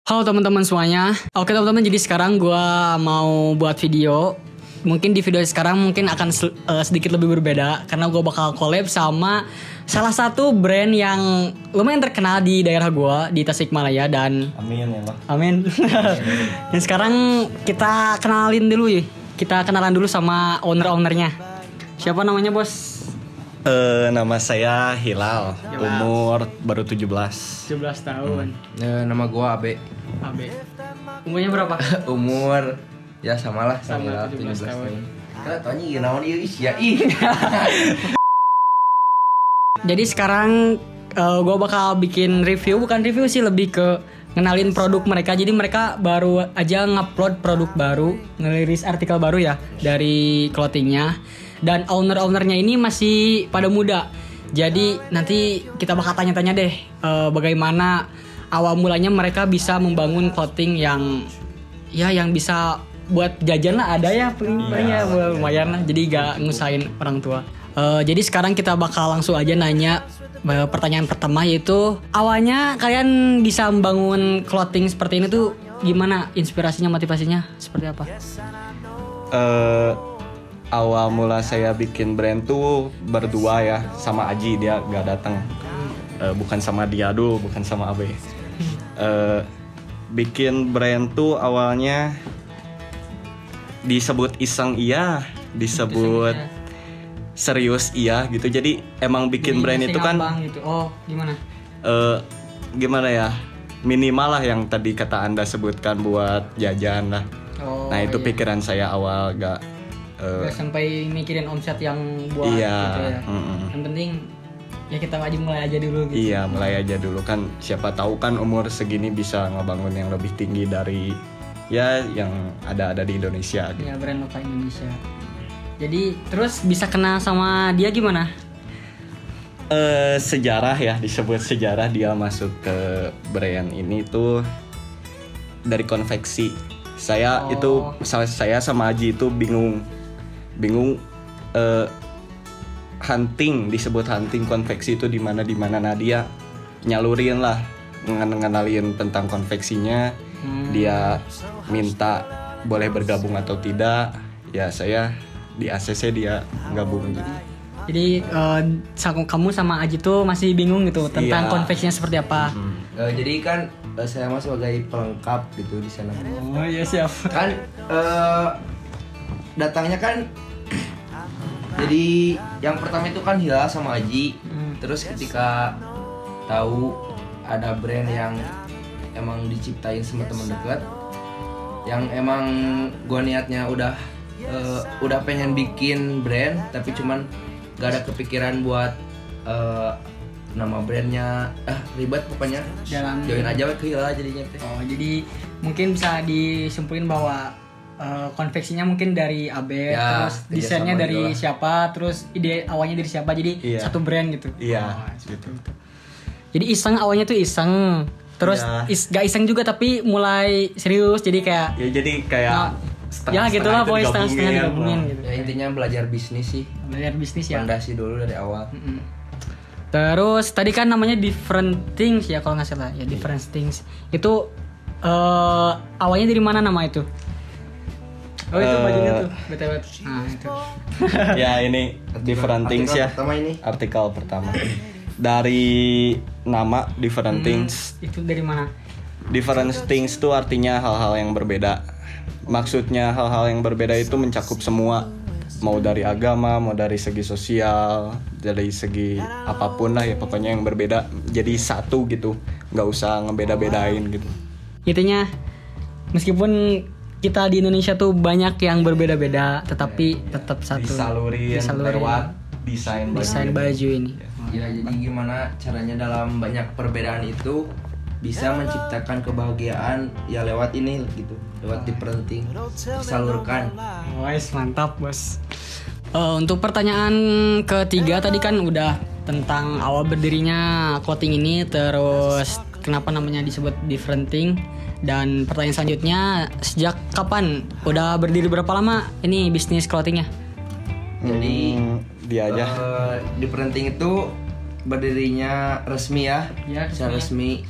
Halo teman-teman semuanya. Oke teman-teman, jadi sekarang gue mau buat video. Mungkin di video sekarang mungkin akan sedikit lebih berbeda karena gue bakal collab sama salah satu brand yang lumayan terkenal di daerah gue di Tasikmalaya dan amin ya Pak. Amin. Dan sekarang kita kenalin dulu ya. Kita kenalan dulu sama owner-ownernya. Siapa namanya, Bos? Nama saya Hilal, umur baru 17 tahun. Nama gua Abe. Abe. Umurnya berapa? Umur ya samalah Sama 17 tahun. Kita tanya ieu naon ieu ya ih. Jadi sekarang gue bakal bikin review, bukan review sih, lebih ke ngenalin produk mereka. Jadi mereka baru aja ngupload produk baru, ngerilis artikel baru ya dari clothingnya. Dan owner-ownernya ini masih pada muda. Jadi nanti kita bakal tanya-tanya deh bagaimana awal mulanya mereka bisa membangun clothing yang bisa buat jajan lah, ada ya paling-palingnya lumayan lah. Jadi gak ngusain orang tua. Jadi sekarang kita bakal langsung aja nanya pertanyaan pertama, yaitu awalnya kalian bisa membangun clothing seperti ini tuh gimana? Inspirasinya, motivasinya seperti apa? Awal mula saya bikin brand tuh berdua ya, sama Aji, dia gak datang. Bukan sama dia dulu, bukan sama Abe. Bikin brand tuh awalnya disebut iseng iya, disebut serius iya gitu. Jadi emang bikin brand itu kan gitu. Oh, gimana? Gimana ya? Minimal lah yang tadi kata Anda sebutkan buat jajan lah. Oh, nah itu iya. pikiran saya awal gak sampai mikirin omset yang buat iya, gitu ya. Yang penting ya kita mulai aja dulu gitu. Iya, mulai aja dulu kan, siapa tahu kan umur segini bisa ngebangun yang lebih tinggi dari ya yang ada di Indonesia gitu. Ya, brand lokal Indonesia. Jadi terus bisa kenal sama dia gimana? Sejarah ya, disebut sejarah dia masuk ke brand ini tuh dari konveksi. Saya sama Aji itu bingung hunting, disebut hunting konveksi itu di mana. Nah dia nyalurin lah, ngenalin tentang konveksinya. Dia minta boleh bergabung atau tidak. Ya saya di ACC, dia gabung gitu. Jadi kamu sama Aji tuh masih bingung gitu tentang konveksinya seperti apa? Jadi kan saya mah sebagai pelengkap gitu di sana. Oh iya, siap. Kan datangnya kan jadi yang pertama itu kan Hilal sama Aji. Terus ketika tahu ada brand yang emang diciptain sama teman dekat, yang emang gua niatnya udah pengen bikin brand tapi cuman gak ada kepikiran buat nama brandnya, ribet pokoknya. Join aja ke Hilal jadinya teh. Oh, jadi mungkin bisa disimpulin bahwa konveksinya mungkin dari Abe, ya, terus desainnya dari siapa, terus ide awalnya dari siapa, jadi satu brand gitu. Iya, gitu. Jadi iseng, awalnya tuh iseng, terus gak iseng juga tapi mulai serius, jadi kayak ya gitulah, pokoknya setengah digabungin gitu. Ya intinya belajar bisnis sih. Belajar bisnis ya. Fondasi dulu dari awal. Terus tadi kan namanya Different Things ya kalau nggak salah ya, Different Things itu awalnya dari mana nama itu? Oh itu bajunya tuh, BTW. Nah itu. Ya ini Different Things ya. Artikel pertama. Dari nama Different Things. Itu dari mana? Different Things itu artinya hal-hal yang berbeda. Maksudnya hal-hal yang berbeda itu mencakup semua. Mau dari agama, mau dari segi sosial, dari segi apapun lah ya, pokoknya yang berbeda jadi satu gitu. Nggak usah ngebeda-bedain gitu. Intinya meskipun kita di Indonesia tuh banyak yang berbeda-beda, tetapi tetap satu. Disalurin lewat desain baju ini. Ya, jadi gimana caranya dalam banyak perbedaan itu bisa menciptakan kebahagiaan ya lewat ini gitu, lewat Different Things, disalurkan. Wes, mantap bos. Untuk pertanyaan ketiga tadi kan udah tentang awal berdirinya clothing ini, terus kenapa namanya disebut Different Things. Dan pertanyaan selanjutnya, sejak kapan? Udah berdiri berapa lama ini bisnis clothingnya? Jadi dia aja. Different Things itu berdirinya resmi ya, secara resmi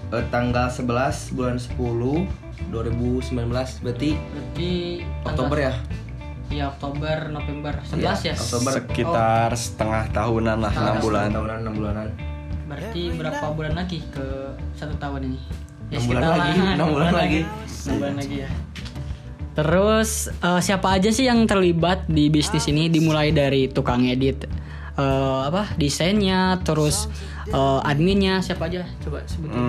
tanggal 11 bulan 10 2019 berarti Oktober ya? Iya, Oktober, November, 11 ya? Oktober. Sekitar setengah tahunan lah, 6 bulan. 6 bulanan. Berarti berapa bulan lagi ke 1 tahun ini? 6 bulan lagi, 6 bulan lagi. 6 bulan lagi ya. Terus siapa aja sih yang terlibat di bisnis ini? Dimulai dari tukang edit, desainnya, terus adminnya, siapa aja? Coba sebutin.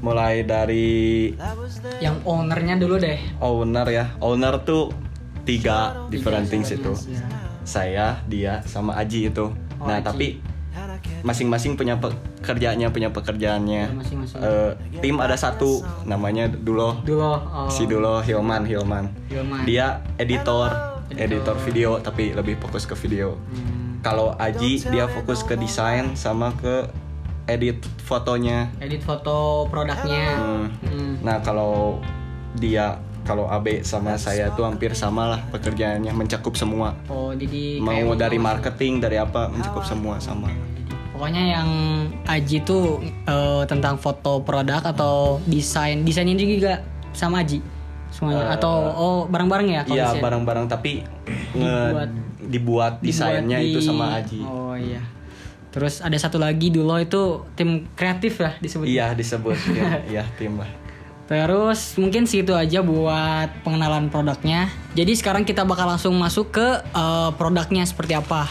Mulai dari Yang ownernya dulu deh. owner ya. Owner tuh 3 different things itu. Ya. Saya, dia, sama Aji itu. Oh, Nah, Aji. tapi masing-masing punya pekerjaannya. Ya, masing-masing. Tim ada satu, namanya Dulo. Si Dulo Hilman. Hilman. Dia editor video, tapi lebih fokus ke video. Kalau Aji dia fokus ke desain sama ke edit fotonya. Edit foto produknya. Nah, kalau AB sama saya tuh hampir sama lah pekerjaannya, mencakup semua. Oh, jadi Mau kayak dari marketing, dari apa, mencakup semua sama. pokoknya yang Aji tuh tentang foto produk atau desainnya juga sama Aji semuanya, atau bareng-bareng ya? Kalau Iya, desain? bareng-bareng, tapi dibuat desainnya Dibuat itu di- sama Aji. Oh iya. Terus ada satu lagi dulu itu tim kreatif ya disebut. Iya, disebut ya, tim lah. Terus mungkin segitu aja buat pengenalan produknya. Jadi sekarang kita bakal langsung masuk ke produknya seperti apa.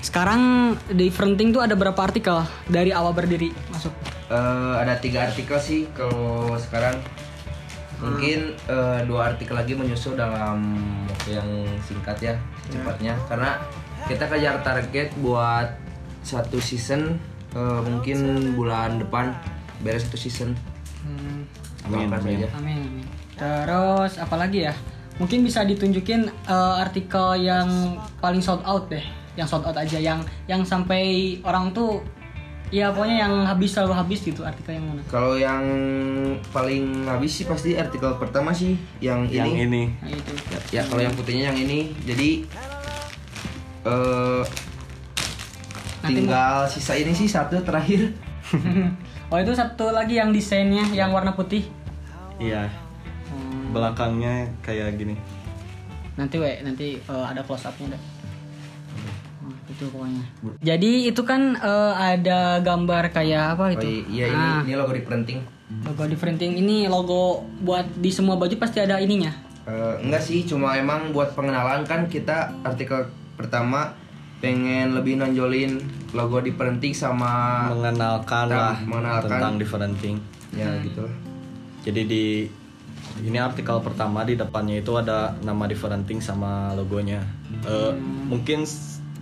Sekarang di Fronting tuh ada berapa artikel dari awal berdiri masuk? Ada 3 artikel sih kalau sekarang. Mungkin 2 artikel lagi menyusul dalam waktu yang singkat ya, cepatnya. Karena kita kejar target buat 1 season, mungkin bulan depan beres 1 season. Amin. Amin. Terus apalagi ya? Mungkin bisa ditunjukin artikel yang paling sold out deh, yang sold out aja, yang sampai orang tuh ya pokoknya yang selalu habis gitu, artikel yang mana? Kalau yang paling habis sih pasti artikel pertama sih yang ini. Nah, itu. Ya kalau yang putihnya yang ini. Jadi tinggal sisa ini sih 1 terakhir. Oh, itu satu lagi yang desainnya yang warna putih. Iya. Belakangnya kayak gini. Nanti ada close up-nya deh. Itu pokoknya. Jadi itu kan ada gambar kayak apa itu? Iya, ini logo di printing. Logo di printing ini logo buat di semua baju pasti ada ininya. Enggak sih, cuma emang buat pengenalan kan kita artikel pertama pengen lebih nonjolin logo di printing sama Mengenalkan tentang different thing. Ya gitu lah. Jadi ini artikel pertama di depannya itu ada nama different thing sama logonya. Mungkin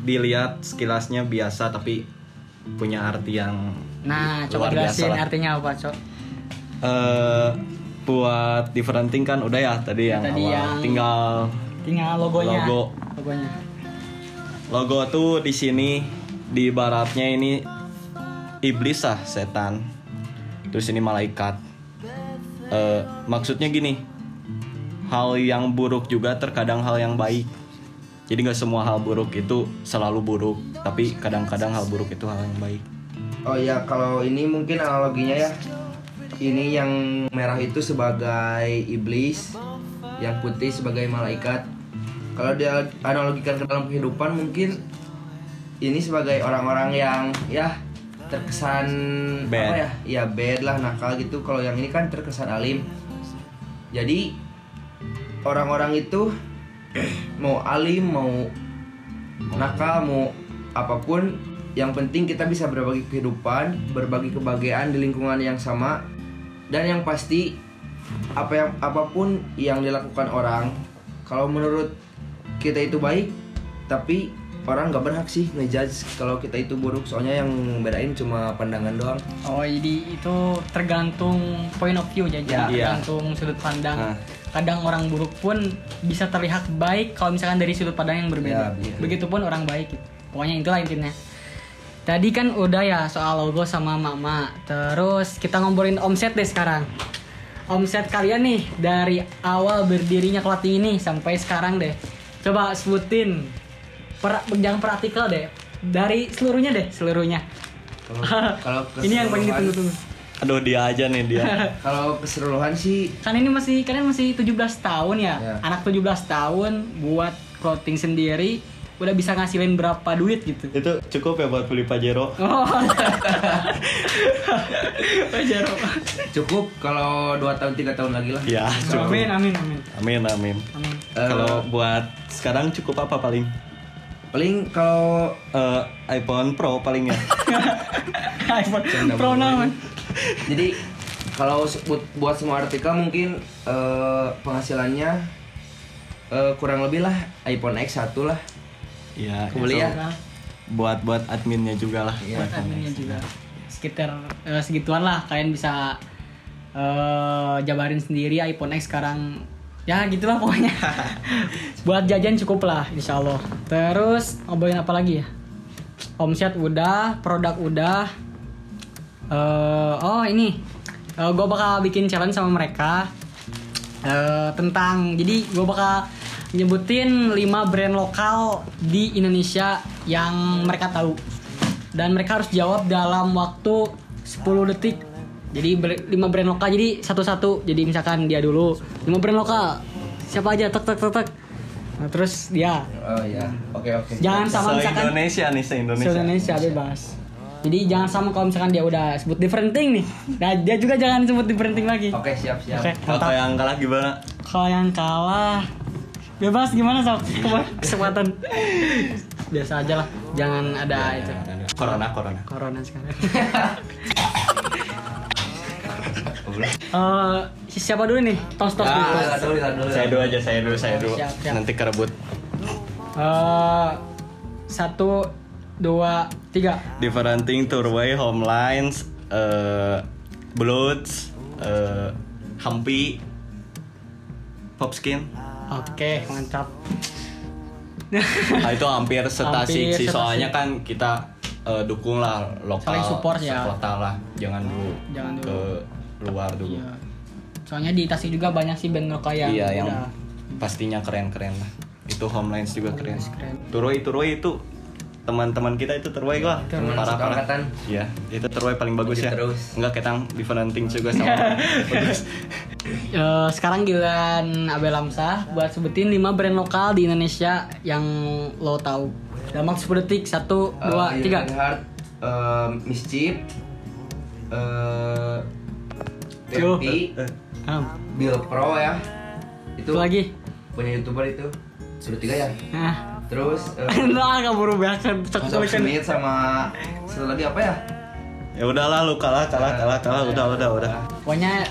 dilihat sekilasnya biasa, tapi punya arti yang Nah, coba luar jelasin biasa lah. artinya apa, Cok? Buat different thing kan udah ya tadi yang awal. Tinggal logonya. logonya. Logo tuh di sini di baratnya ini iblis lah, setan. Terus ini malaikat. Maksudnya gini, hal yang buruk juga terkadang hal yang baik. Jadi nggak semua hal buruk itu selalu buruk, tapi kadang-kadang hal buruk itu hal yang baik. Oh ya, kalau ini mungkin analoginya ya. Ini yang merah itu sebagai iblis, yang putih sebagai malaikat. Kalau dia analogikan ke dalam kehidupan, mungkin ini sebagai orang-orang yang ya terkesan Bad. apa ya? Ya bad lah, nakal gitu. Kalau yang ini kan terkesan alim. Jadi orang-orang itu mau alim, mau nakal, mau apapun, yang penting kita bisa berbagi kehidupan, berbagi kebahagiaan di lingkungan yang sama. Dan yang pasti apapun yang dilakukan orang, kalau menurut kita itu baik, tapi orang nggak berhak sih ngejudge kalau kita itu buruk, soalnya yang bedain cuma pandangan doang. Oh, jadi itu tergantung point of view aja, Ya, tergantung sudut pandang. Nah. Kadang orang buruk pun bisa terlihat baik kalau misalkan dari sudut pandang yang berbeda. Ya, begitu. Begitupun orang baik gitu. Pokoknya itulah intinya. Tadi kan udah ya soal logo sama mama. Terus kita ngobrolin omset deh sekarang. Omset kalian nih dari awal berdirinya Clothing ini sampai sekarang deh. Coba sebutin. Jangan per artikel deh. Dari seluruhnya deh, seluruhnya. Kalau Ini yang paling keseluruhan, ditunggu-tunggu. Aduh dia aja nih dia. Kalau keseluruhan sih Kalian masih 17 tahun ya. Ya. Anak 17 tahun buat clothing sendiri udah bisa ngasilin berapa duit gitu. Itu cukup ya buat beli Pajero. Oh. Wajar. cukup kalau 2 tahun 3 tahun lagi lah. Ya cukup. Amin. Amin. Kalau buat sekarang cukup apa paling? Paling kalau iPhone Pro paling ya. iPhone Pro naman. jadi kalau buat semua artikel mungkin penghasilannya kurang lebih lah iPhone X1 lah. Iya. Kebeli itu ya. Buat adminnya juga lah. Iya. Buat adminnya juga. Sekitar segituan lah kalian bisa jabarin sendiri iPhone X sekarang. Ya gitulah pokoknya. Buat jajan cukup lah insyaallah. Terus ngobrolin apa lagi ya? Omset udah, produk udah. Ini gue bakal bikin challenge sama mereka tentang, jadi gue bakal nyebutin 5 brand lokal di Indonesia yang mereka tahu dan mereka harus jawab dalam waktu 10 detik. Jadi 5 brand lokal, jadi satu-satu. Jadi misalkan dia dulu 5 brand lokal, siapa aja, tek. Nah, terus dia. Oh iya. Oke. Jangan sama misalkan Se-Indonesia nih, se-Indonesia bebas. Jadi jangan sama kalau misalkan dia udah sebut different thing nih. Nah, dia juga jangan sebut different thing lagi. Oke, siap. Oke, Kalau mantap. yang kalah gimana? Kalau yang kalah bebas gimana Sob? Kesempatan. Biasa aja lah. Jangan ada itu. Corona. Corona sekarang. Siapa dulu nih? Tos dulu. Saya dulu aja. Siap. Nanti kerebut. 1, 2, 3. Differenting Turway, Homelines, Bloods, Hampi, Popskin. Oke, mantap. Nah, itu hampir setasi Hampir sih, setasi. soalnya kan kita dukung lah lokal, Saling support ya. sekota lah, jangan dulu ke luar dulu. Iya. Soalnya di Tasik juga banyak sih band lokal yang Iya, yang udah pastinya keren-keren lah. Itu Homelines juga keren. keren. Turway itu teman-teman kita itu Turway lah, Teman parah. seangkatan. Iya, itu Turway paling bagus Lanjut ya. terus. Enggak ketang Differenting juga sama bagus. Sekarang giliran Abel Lamsah buat sebutin 5 brand lokal di Indonesia yang lo tahu. Dalam waktu 10 detik, 1, 2, 3. Heart, Mischief, Yo. Tepi, Bill Pro ya. Itu lagi. Punya YouTuber itu. Sudah 3 ya. Nah, Terus nah keburu banget. Masuk Smith sama satu lagi apa ya? Ya udahlah, lu kalah, udah. Pokoknya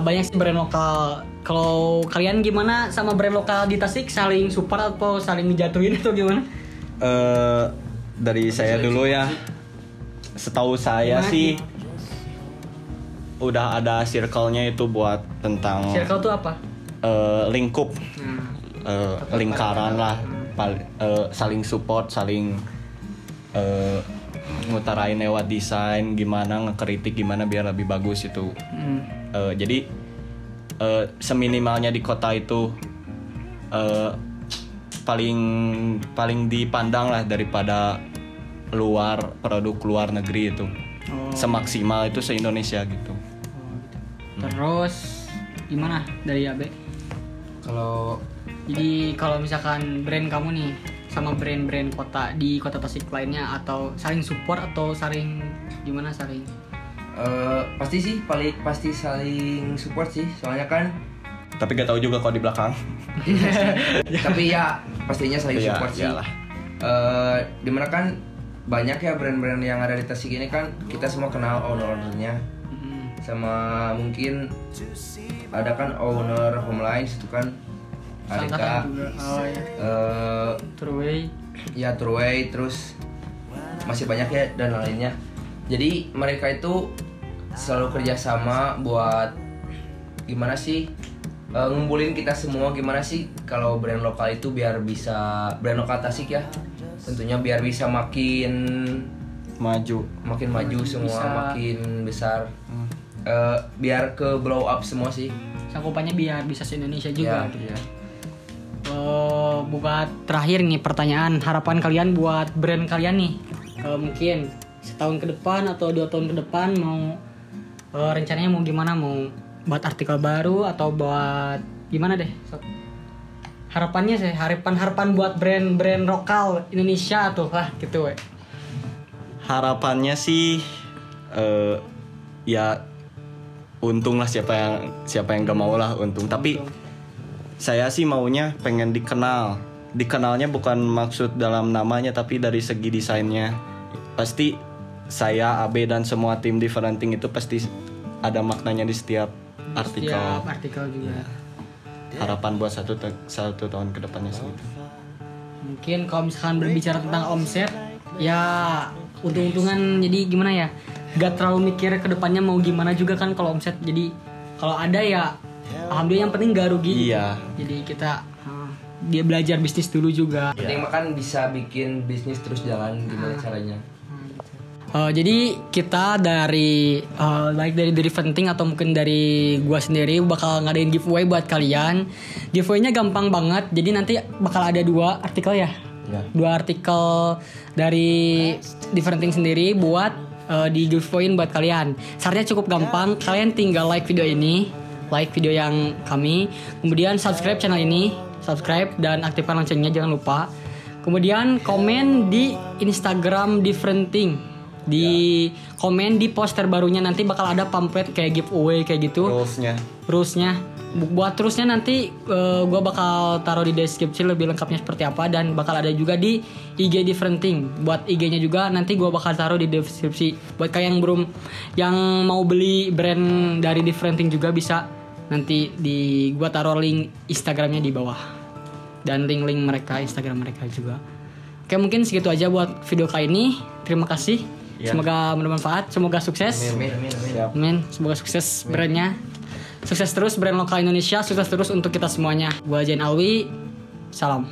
banyak sih brand lokal. Kalau kalian gimana sama brand lokal di Tasik? Saling support atau saling ngejatuhin atau gimana? Dari saya dulu ya. Setahu saya Gimana sih udah ada circle-nya itu buat tentang Circle tuh apa? lingkup, lingkaran lah, saling support, saling ngutarain lewat desain, gimana ngekritik gimana biar lebih bagus itu. Jadi seminimalnya di kota itu paling dipandang lah daripada produk luar negeri itu. Semaksimal itu se-Indonesia gitu. Terus gimana dari Abe? Jadi kalau misalkan brand kamu nih sama brand-brand kota di kota Tasik lainnya, atau saling support atau saling gimana saling? Pasti saling support sih, soalnya kan. Tapi gak tahu juga kalau di belakang. Tapi ya pastinya saling Iya, support sih. iyalah. Dimana kan banyak ya brand-brand yang ada di Tasik ini kan, kita semua kenal owner-ownernya. Sama mungkin ada kan owner Homelines itu kan Arika, Oh ya. Turway. ya Turway, terus masih banyak ya dan lainnya. Jadi mereka itu selalu kerjasama buat gimana sih ngumpulin kita semua, gimana sih kalau brand lokal itu biar bisa, brand lokal Tasik ya tentunya biar bisa makin maju semua, makin besar. Biar ke blow up semua sih. Cakupannya biar bisa se-Indonesia juga Ya, gitu. ya. Buat terakhir nih pertanyaan, harapan kalian buat brand kalian nih, mungkin setahun ke depan atau 2 tahun ke depan mau rencananya mau gimana, mau buat artikel baru atau buat gimana deh Sob? Harapannya sih, harapan buat brand lokal Indonesia tuh lah gitu we. Harapannya sih ya untung lah, siapa yang gak mau lah untung. Tapi saya sih maunya pengen dikenalnya bukan maksud dalam namanya, tapi dari segi desainnya. Pasti saya, AB dan semua tim Differenting itu pasti ada maknanya di setiap artikel. Setiap artikel juga. Ya. Harapan buat satu tahun ke depannya sih. Mungkin kalau misalkan berbicara tentang omset, ya untung-untungan, jadi gimana ya, gak terlalu mikir ke depannya mau gimana juga kan kalau omset. Jadi kalau ada ya alhamdulillah, yang penting gak rugi. Iya. Jadi kita dia belajar bisnis dulu juga. Penting makan bisa bikin bisnis terus jalan, gimana caranya. Jadi kita dari dari Differenting atau mungkin dari gua sendiri bakal ngadain giveaway buat kalian. Giveaway-nya gampang banget. Jadi nanti bakal ada 2 artikel ya. Ya. 2 artikel dari Differenting sendiri buat di giveaway buat kalian. Syaratnya cukup gampang. Kalian tinggal like video ini, like video yang kami, kemudian subscribe channel ini, subscribe dan aktifkan loncengnya jangan lupa. Kemudian komen di Instagram Differenting. Di komen di post terbarunya nanti bakal ada pamflet kayak giveaway kayak gitu. Rulesnya. Buat terusnya nanti gue bakal taruh di deskripsi lebih lengkapnya seperti apa, dan bakal ada juga di IG Differenting. Buat IG-nya juga nanti gue bakal taruh di deskripsi. Buat kalian yang mau beli brand dari Differenting juga bisa nanti gue taruh link Instagramnya di bawah dan link mereka Instagram mereka juga. Oke, mungkin segitu aja buat video kali ini. Terima kasih. Ya. Semoga bermanfaat, semoga sukses. Amin. Semoga sukses brandnya. Sukses terus brand lokal Indonesia, sukses terus untuk kita semuanya. Gua Zain Alwi. Salam.